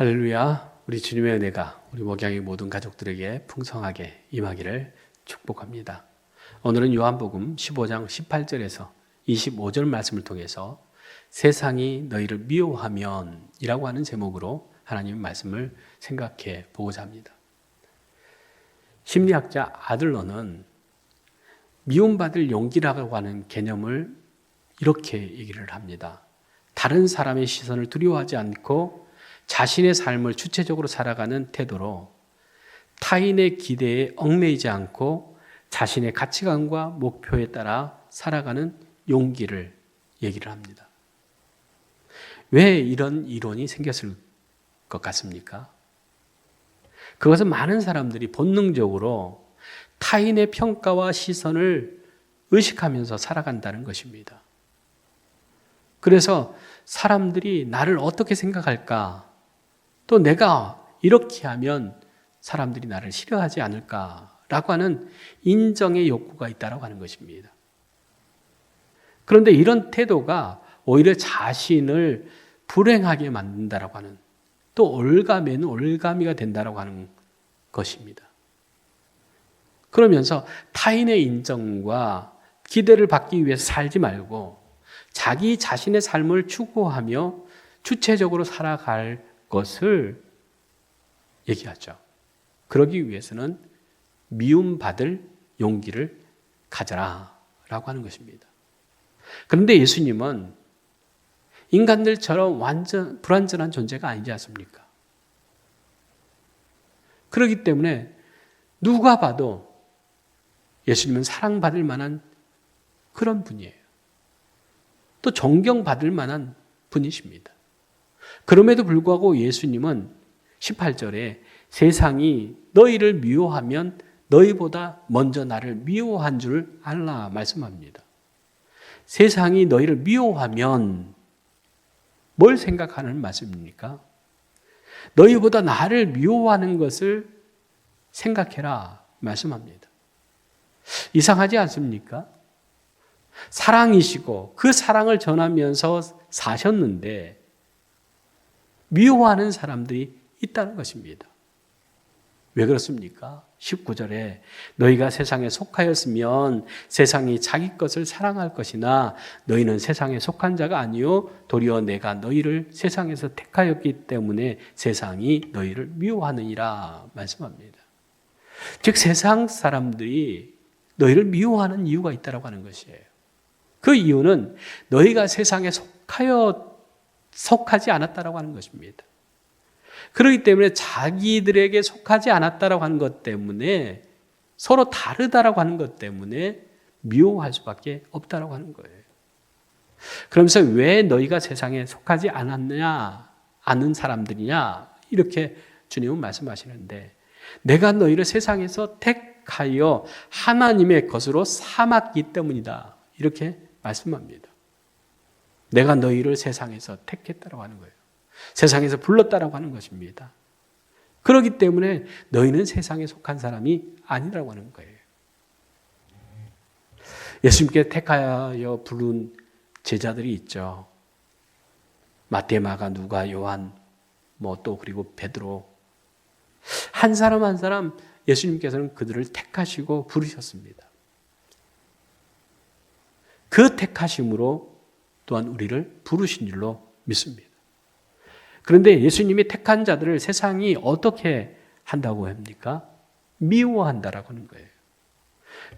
할렐루야. 우리 주님의 은혜가 우리 목양의 모든 가족들에게 풍성하게 임하기를 축복합니다. 오늘은 요한복음 15장 18절에서 25절 말씀을 통해서 세상이 너희를 미워하면 이라고 하는 제목으로 하나님의 말씀을 생각해 보고자 합니다. 심리학자 아들러는 미움받을 용기라고 하는 개념을 이렇게 얘기를 합니다. 다른 사람의 시선을 두려워하지 않고 자신의 삶을 주체적으로 살아가는 태도로 타인의 기대에 얽매이지 않고 자신의 가치관과 목표에 따라 살아가는 용기를 얘기를 합니다. 왜 이런 이론이 생겼을 것 같습니까? 그것은 많은 사람들이 본능적으로 타인의 평가와 시선을 의식하면서 살아간다는 것입니다. 그래서 사람들이 나를 어떻게 생각할까? 또 내가 이렇게 하면 사람들이 나를 싫어하지 않을까라고 하는 인정의 욕구가 있다고 하는 것입니다. 그런데 이런 태도가 오히려 자신을 불행하게 만든다라고 하는, 또 올가매는 올가미가 된다라고 하는 것입니다. 그러면서 타인의 인정과 기대를 받기 위해서 살지 말고 자기 자신의 삶을 추구하며 주체적으로 살아갈 것을 얘기하죠. 그러기 위해서는 미움받을 용기를 가져라라고 하는 것입니다. 그런데 예수님은 인간들처럼 완전 불완전한 존재가 아니지 않습니까? 그렇기 때문에 누가 봐도 예수님은 사랑받을 만한 그런 분이에요. 또 존경받을 만한 분이십니다. 그럼에도 불구하고 예수님은 18절에 세상이 너희를 미워하면 너희보다 먼저 나를 미워한 줄 알라 말씀합니다. 세상이 너희를 미워하면 뭘 생각하는 말씀입니까? 너희보다 나를 미워하는 것을 생각해라 말씀합니다. 이상하지 않습니까? 사랑이시고 그 사랑을 전하면서 사셨는데 미워하는 사람들이 있다는 것입니다. 왜 그렇습니까? 19절에 너희가 세상에 속하였으면 세상이 자기 것을 사랑할 것이나 너희는 세상에 속한 자가 아니요 도리어 내가 너희를 세상에서 택하였기 때문에 세상이 너희를 미워하느니라 말씀합니다. 즉 세상 사람들이 너희를 미워하는 이유가 있다고 하는 것이에요. 그 이유는 너희가 세상에 속하지 않았다라고 하는 것입니다. 그렇기 때문에 자기들에게 속하지 않았다라고 하는 것 때문에 서로 다르다라고 하는 것 때문에 미워할 수밖에 없다라고 하는 거예요. 그러면서 왜 너희가 세상에 속하지 않은 사람들이냐 이렇게 주님은 말씀하시는데 내가 너희를 세상에서 택하여 하나님의 것으로 삼았기 때문이다 이렇게 말씀합니다. 내가 너희를 세상에서 택했다라고 하는 거예요. 세상에서 불렀다라고 하는 것입니다. 그렇기 때문에 너희는 세상에 속한 사람이 아니라고 하는 거예요. 예수님께 택하여 부른 제자들이 있죠. 마태, 마가, 누가, 요한, 또 그리고 베드로. 한 사람 한 사람 예수님께서는 그들을 택하시고 부르셨습니다. 그 택하심으로 또한 우리를 부르신 줄로 믿습니다. 그런데 예수님이 택한 자들을 세상이 어떻게 한다고 합니까? 미워한다라고 하는 거예요.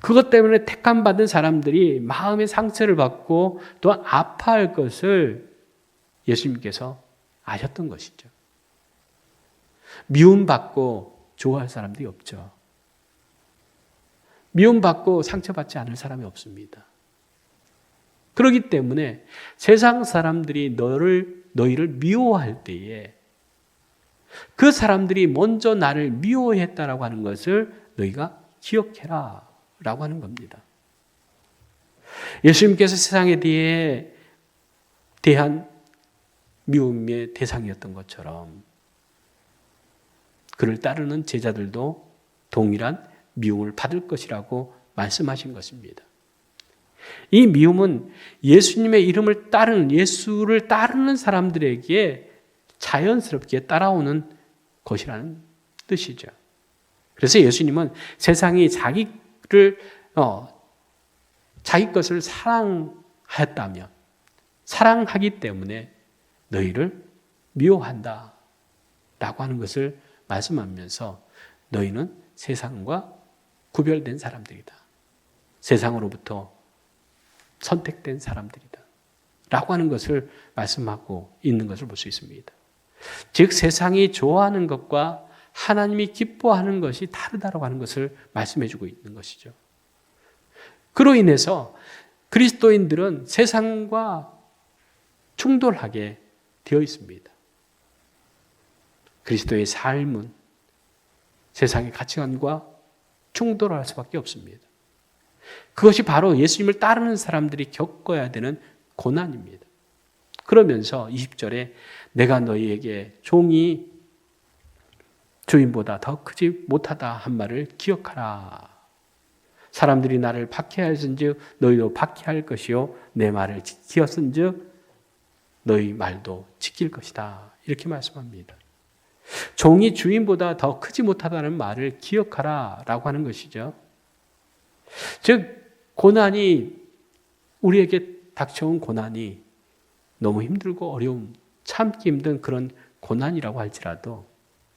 그것 때문에 택함 받은 사람들이 마음의 상처를 받고 또한 아파할 것을 예수님께서 아셨던 것이죠. 미움받고 좋아할 사람들이 없죠. 미움받고 상처받지 않을 사람이 없습니다. 그렇기 때문에 세상 사람들이 너희를 미워할 때에 그 사람들이 먼저 나를 미워했다라고 하는 것을 너희가 기억해라 라고 하는 겁니다. 예수님께서 세상에 대한 미움의 대상이었던 것처럼 그를 따르는 제자들도 동일한 미움을 받을 것이라고 말씀하신 것입니다. 이 미움은 예수님의 이름을 따르는, 예수를 따르는 사람들에게 자연스럽게 따라오는 것이라는 뜻이죠. 그래서 예수님은 세상이 자기 것을 사랑하였다면, 사랑하기 때문에 너희를 미워한다 라고 하는 것을 말씀하면서 너희는 세상과 구별된 사람들이다. 세상으로부터 선택된 사람들이다 라고 하는 것을 말씀하고 있는 것을 볼 수 있습니다. 즉 세상이 좋아하는 것과 하나님이 기뻐하는 것이 다르다고 하는 것을 말씀해 주고 있는 것이죠. 그로 인해서 그리스도인들은 세상과 충돌하게 되어 있습니다. 그리스도의 삶은 세상의 가치관과 충돌할 수밖에 없습니다. 그것이 바로 예수님을 따르는 사람들이 겪어야 되는 고난입니다. 그러면서 20절에 내가 너희에게 종이 주인보다 더 크지 못하다 한 말을 기억하라. 사람들이 나를 박해하였은즉 너희도 박해할 것이요 내 말을 지켰은즉 너희 말도 지킬 것이다. 이렇게 말씀합니다. 종이 주인보다 더 크지 못하다는 말을 기억하라 라고 하는 것이죠. 즉 고난이, 우리에게 닥쳐온 고난이 너무 힘들고 어려움, 참기 힘든 그런 고난이라고 할지라도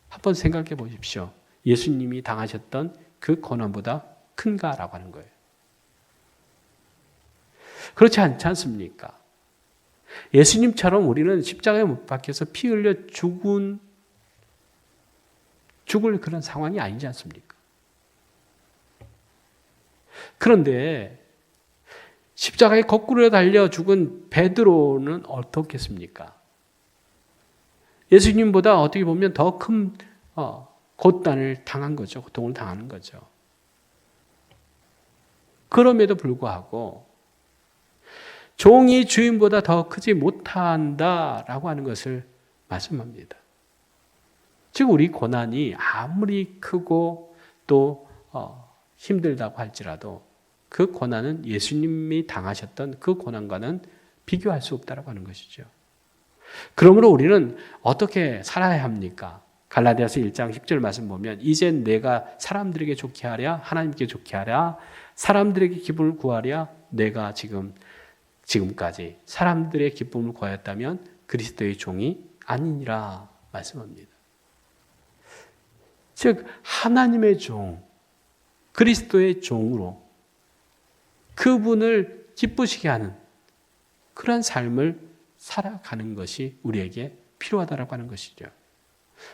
한번 생각해 보십시오. 예수님이 당하셨던 그 고난보다 큰가라고 하는 거예요. 그렇지 않지 않습니까? 예수님처럼 우리는 십자가에 못 박혀서 피 흘려 죽을 그런 상황이 아니지 않습니까? 그런데 십자가에 거꾸로 달려 죽은 베드로는 어떻겠습니까? 예수님보다 어떻게 보면 더 큰 고단을 당한 거죠. 고통을 당하는 거죠. 그럼에도 불구하고 종이 주인보다 더 크지 못한다라고 하는 것을 말씀합니다. 즉 우리 고난이 아무리 크고 또 힘들다고 할지라도 그 고난은 예수님이 당하셨던 그 고난과는 비교할 수 없다고 하는 것이죠. 그러므로 우리는 어떻게 살아야 합니까? 갈라디아서 1장 10절 말씀 보면 이제 내가 사람들에게 좋게 하랴 하나님께 좋게 하랴 사람들에게 기쁨을 구하랴 내가 지금까지 사람들의 기쁨을 구하였다면 그리스도의 종이 아니니라 말씀합니다. 즉 하나님의 종, 그리스도의 종으로 그분을 기쁘시게 하는 그런 삶을 살아가는 것이 우리에게 필요하다고 하는 것이죠.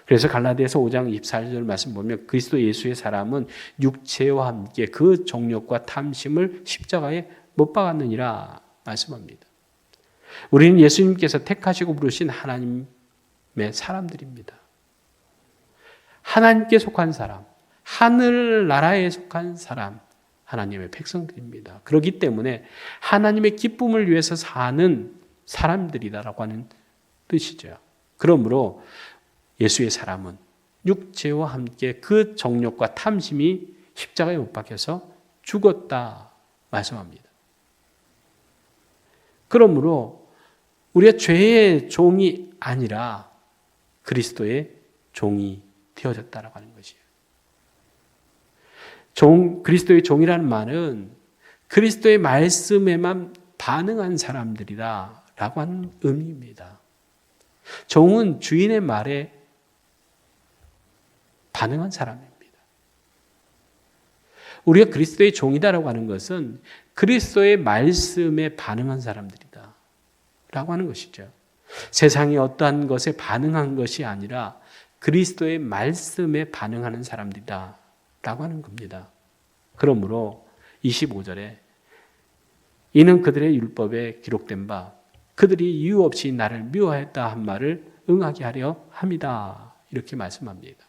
그래서 갈라디아서 5장 24절 말씀 보면 그리스도 예수의 사람은 육체와 함께 그 정욕과 탐심을 십자가에 못 박았느니라 말씀합니다. 우리는 예수님께서 택하시고 부르신 하나님의 사람들입니다. 하나님께 속한 사람, 하늘나라에 속한 사람, 하나님의 백성들입니다. 그렇기 때문에 하나님의 기쁨을 위해서 사는 사람들이다라고 하는 뜻이죠. 그러므로 예수의 사람은 육체와 함께 그 정욕과 탐심이 십자가에 못 박혀서 죽었다 말씀합니다. 그러므로 우리가 죄의 종이 아니라 그리스도의 종이 되어졌다라고 하는 것이에요. 그리스도의 종이라는 말은 그리스도의 말씀에만 반응한 사람들이다라고 하는 의미입니다. 종은 주인의 말에 반응한 사람입니다. 우리가 그리스도의 종이다라고 하는 것은 그리스도의 말씀에 반응한 사람들이다 라고 하는 것이죠. 세상이 어떠한 것에 반응한 것이 아니라 그리스도의 말씀에 반응하는 사람들이다 라고 하는 겁니다. 그러므로 25절에 이는 그들의 율법에 기록된 바 그들이 이유 없이 나를 미워했다 한 말을 응하게 하려 함이다 이렇게 말씀합니다.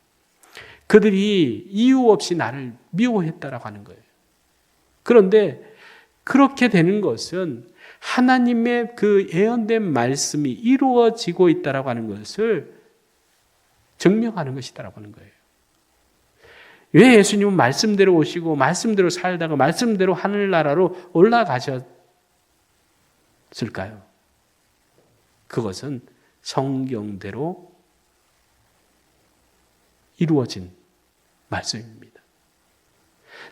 그들이 이유 없이 나를 미워했다라고 하는 거예요. 그런데 그렇게 되는 것은 하나님의 그 예언된 말씀이 이루어지고 있다라고 하는 것을 증명하는 것이다라고 하는 거예요. 왜 예수님은 말씀대로 오시고 말씀대로 살다가 말씀대로 하늘나라로 올라가셨을까요? 그것은 성경대로 이루어진 말씀입니다.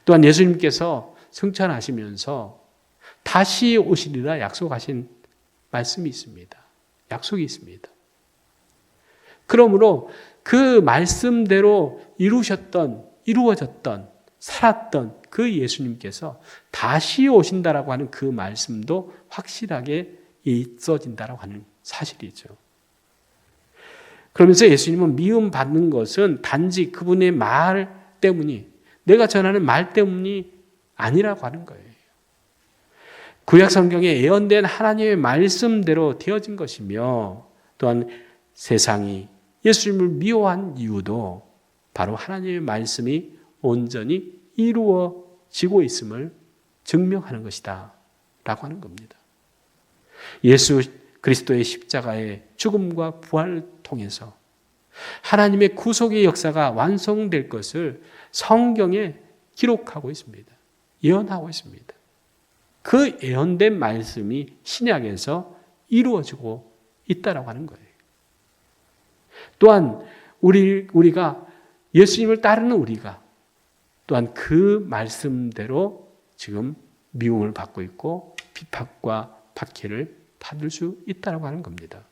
또한 예수님께서 승천하시면서 다시 오시리라 약속하신 말씀이 있습니다. 약속이 있습니다. 그러므로 그 말씀대로 이루어졌던, 살았던 그 예수님께서 다시 오신다라고 하는 그 말씀도 확실하게 있어진다라고 하는 사실이죠. 그러면서 예수님은 미움받는 것은 단지 그분의 말 때문이, 내가 전하는 말 때문이 아니라고 하는 거예요. 구약 성경에 예언된 하나님의 말씀대로 되어진 것이며, 또한 세상이 예수님을 미워한 이유도 바로 하나님의 말씀이 온전히 이루어지고 있음을 증명하는 것이다 라고 하는 겁니다. 예수 그리스도의 십자가의 죽음과 부활을 통해서 하나님의 구속의 역사가 완성될 것을 성경에 기록하고 있습니다. 예언하고 있습니다. 그 예언된 말씀이 신약에서 이루어지고 있다라고 하는 거예요. 또한 우리가 예수님을 따르는 우리가 또한 그 말씀대로 지금 미움을 받고 있고 비판과 박해를 받을 수 있다고 하는 겁니다.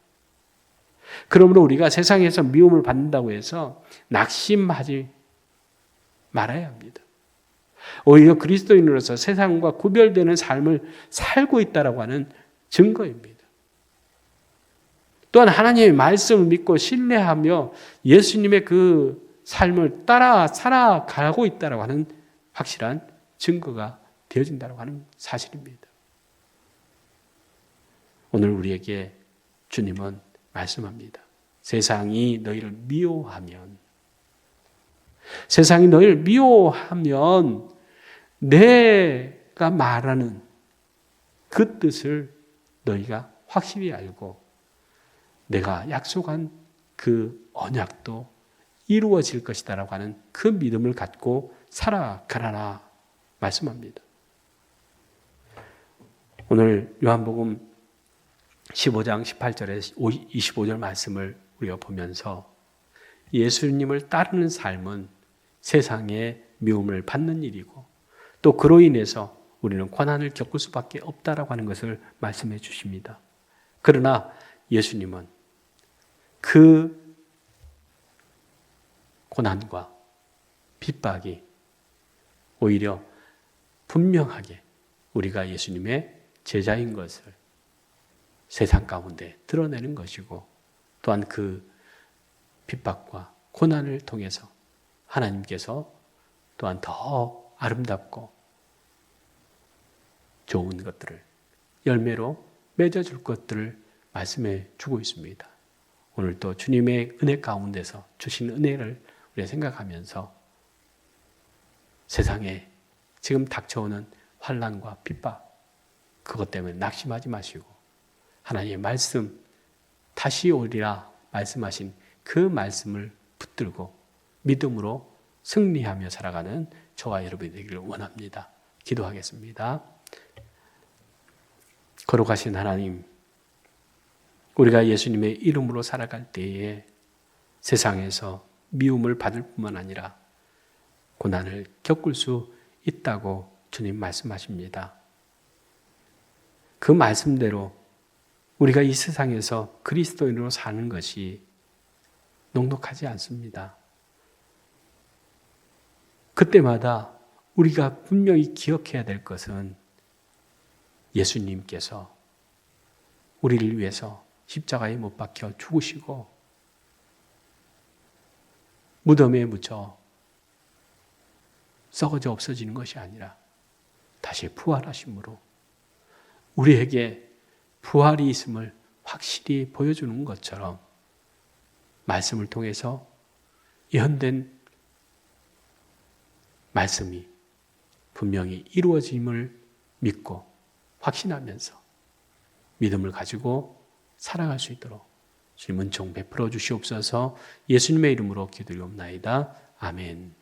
그러므로 우리가 세상에서 미움을 받는다고 해서 낙심하지 말아야 합니다. 오히려 그리스도인으로서 세상과 구별되는 삶을 살고 있다고 하는 증거입니다. 또한 하나님의 말씀을 믿고 신뢰하며 예수님의 그 삶을 따라 살아가고 있다고 하는 확실한 증거가 되어진다고 하는 사실입니다. 오늘 우리에게 주님은 말씀합니다. 세상이 너희를 미워하면, 세상이 너희를 미워하면 내가 말하는 그 뜻을 너희가 확실히 알고 내가 약속한 그 언약도 이루어질 것이다라고 하는 그 믿음을 갖고 살아가라 말씀합니다. 오늘 요한복음 15장 18절에 25절 말씀을 우리가 보면서 예수님을 따르는 삶은 세상의 미움을 받는 일이고 또 그로 인해서 우리는 고난을 겪을 수밖에 없다라고 하는 것을 말씀해 주십니다. 그러나 예수님은 그 고난과 핍박이 오히려 분명하게 우리가 예수님의 제자인 것을 세상 가운데 드러내는 것이고 또한 그 핍박과 고난을 통해서 하나님께서 또한 더 아름답고 좋은 것들을 열매로 맺어줄 것들을 말씀해 주고 있습니다. 오늘도 주님의 은혜 가운데서 주신 은혜를 우리가 생각하면서 세상에 지금 닥쳐오는 환난과 핍박 그것 때문에 낙심하지 마시고 하나님의 말씀 다시 오리라 말씀하신 그 말씀을 붙들고 믿음으로 승리하며 살아가는 저와 여러분이 되기를 원합니다. 기도하겠습니다. 거룩하신 하나님, 우리가 예수님의 이름으로 살아갈 때에 세상에서 미움을 받을 뿐만 아니라 고난을 겪을 수 있다고 주님 말씀하십니다. 그 말씀대로 우리가 이 세상에서 그리스도인으로 사는 것이 녹록하지 않습니다. 그때마다 우리가 분명히 기억해야 될 것은 예수님께서 우리를 위해서 십자가에 못 박혀 죽으시고 무덤에 묻혀 썩어져 없어지는 것이 아니라 다시 부활하심으로 우리에게 부활이 있음을 확실히 보여주는 것처럼 말씀을 통해서 예언된 말씀이 분명히 이루어짐을 믿고 확신하면서 믿음을 가지고 살아갈 수 있도록 주님 은총 베풀어 주시옵소서. 예수님의 이름으로 기도드리옵나이다. 아멘.